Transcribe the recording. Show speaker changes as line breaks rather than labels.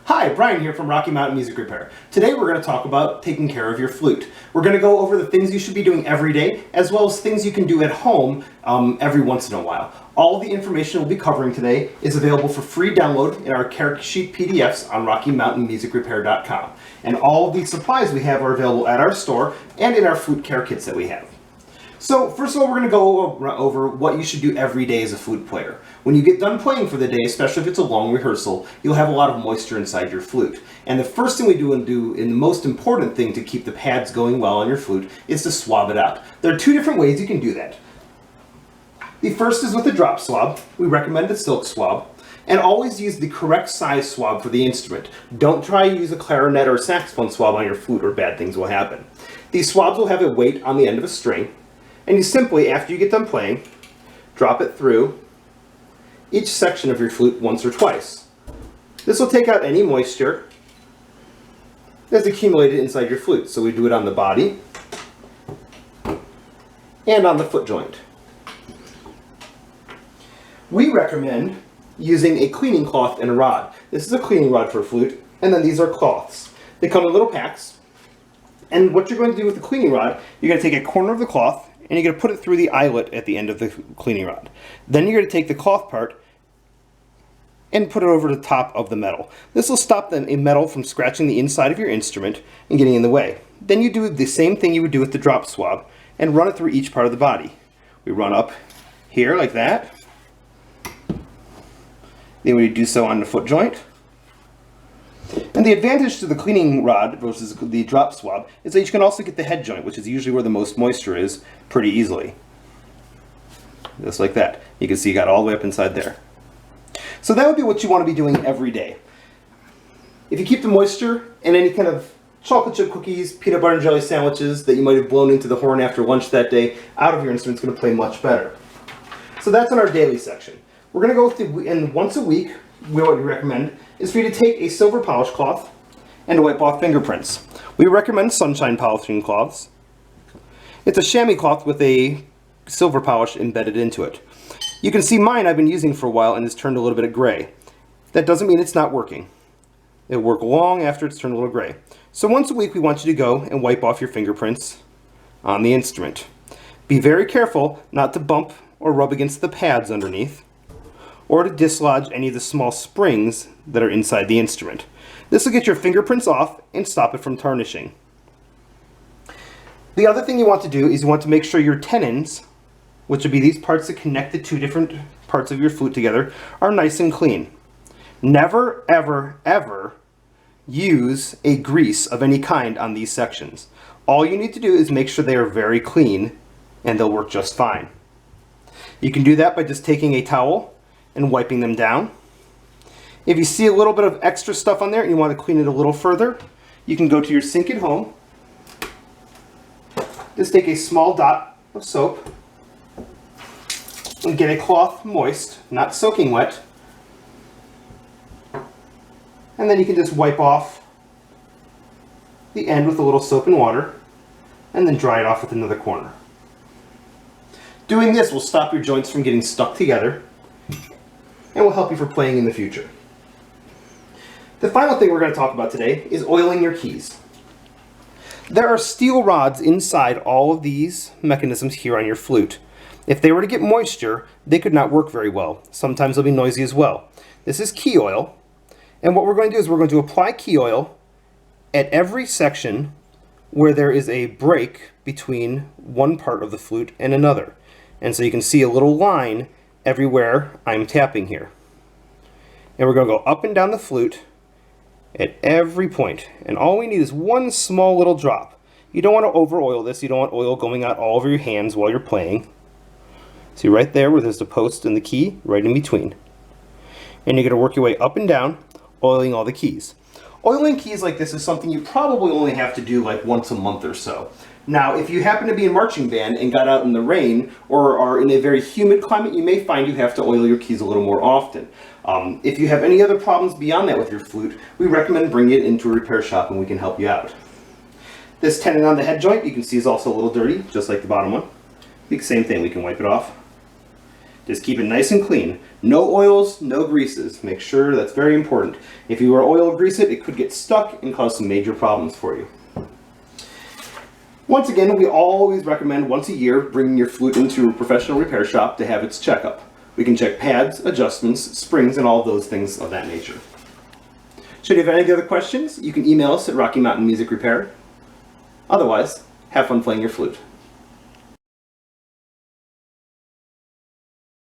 Hi, Brian here from Rocky Mountain Music Repair. Today we're going to talk about taking care of your flute. We're going to go over the things you should be doing every day, as well as things you can do at home every once in a while. All of the information we'll be covering today is available for free download in our care sheet PDFs on RockyMountainMusicRepair.com. And all of these supplies we have are available at our store and in our flute care kits that we have. So first of all, we're going to go over what you should do every day as a flute player. When you get done playing for the day, especially if it's a long rehearsal, you'll have a lot of moisture inside your flute. And the first thing we do and the most important thing to keep the pads going well on your flute is to swab it out. There are two different ways you can do that. The first is with a drop swab. We recommend a silk swab. And always use the correct size swab for the instrument. Don't try to use a clarinet or saxophone swab on your flute or bad things will happen. These swabs will have a weight on the end of a string. And you simply, after you get done playing, drop it through each section of your flute once or twice. This will take out any moisture that's accumulated inside your flute. So we do it on the body and on the foot joint. We recommend using a cleaning cloth and a rod. This is a cleaning rod for a flute, and then these are cloths. They come in little packs. And what you're going to do with the cleaning rod, you're going to take a corner of the cloth and you're going to put it through the eyelet at the end of the cleaning rod. Then you're going to take the cloth part and put it over the top of the metal. This will stop the metal from scratching the inside of your instrument and getting in the way. Then you do the same thing you would do with the drop swab and run it through each part of the body. We run up here like that. Then we do so on the foot joint. And the advantage to the cleaning rod versus the drop swab is that you can also get the head joint, which is usually where the most moisture is, pretty easily. Just like that. You can see you got all the way up inside there. So that would be what you want to be doing every day. If you keep the moisture and any kind of chocolate chip cookies, peanut butter and jelly sandwiches that you might have blown into the horn after lunch that day out of your instrument, it's going to play much better. So that's in our daily section. We're going to go through, and once a week, what we recommend is for you to take a silver polish cloth and to wipe off fingerprints. We recommend sunshine polishing cloths. It's a chamois cloth with a silver polish embedded into it. You can see mine I've been using for a while and it's turned a little bit gray. That doesn't mean it's not working. It'll work long after it's turned a little gray. So once a week we want you to go and wipe off your fingerprints on the instrument. Be very careful not to bump or rub against the pads underneath, or to dislodge any of the small springs that are inside the instrument. This will get your fingerprints off and stop it from tarnishing. The other thing you want to do is you want to make sure your tenons, which would be these parts that connect the two different parts of your flute together, are nice and clean. Never, ever, ever use a grease of any kind on these sections. All you need to do is make sure they are very clean and they'll work just fine. You can do that by just taking a towel and wiping them down. If you see a little bit of extra stuff on there and you want to clean it a little further, you can go to your sink at home. Just take a small dot of soap and get a cloth moist, not soaking wet. And then you can just wipe off the end with a little soap and water and then dry it off with another corner. Doing this will stop your joints from getting stuck together and will help you for playing in the future. The final thing we're going to talk about today is oiling your keys. There are steel rods inside all of these mechanisms here on your flute. If they were to get moisture, they could not work very well. Sometimes they'll be noisy as well. This is key oil, and what we're going to do is we're going to apply key oil at every section where there is a break between one part of the flute and another. And so you can see a little line everywhere I'm tapping here. And we're going to go up and down the flute at every point. And all we need is one small little drop. You don't want to over oil this. You don't want oil going out all over your hands while you're playing. See right there where there's the post and the key, right in between. And you're going to work your way up and down, oiling all the keys. Oiling keys like this is something you probably only have to do like once a month or so. Now, if you happen to be in marching band and got out in the rain or are in a very humid climate, you may find you have to oil your keys a little more often. If you have any other problems beyond that with your flute, we recommend bringing it into a repair shop and we can help you out. This tenon on the head joint, you can see is also a little dirty, just like the bottom one. The same thing, we can wipe it off. Just keep it nice and clean. No oils, no greases. Make sure that's very important. If you were oil or grease it, it could get stuck and cause some major problems for you. Once again, we always recommend once a year bringing your flute into a professional repair shop to have its checkup. We can check pads, adjustments, springs, and all those things of that nature. Should you have any other questions, you can email us at Rocky Mountain Music Repair. Otherwise, have fun playing your flute.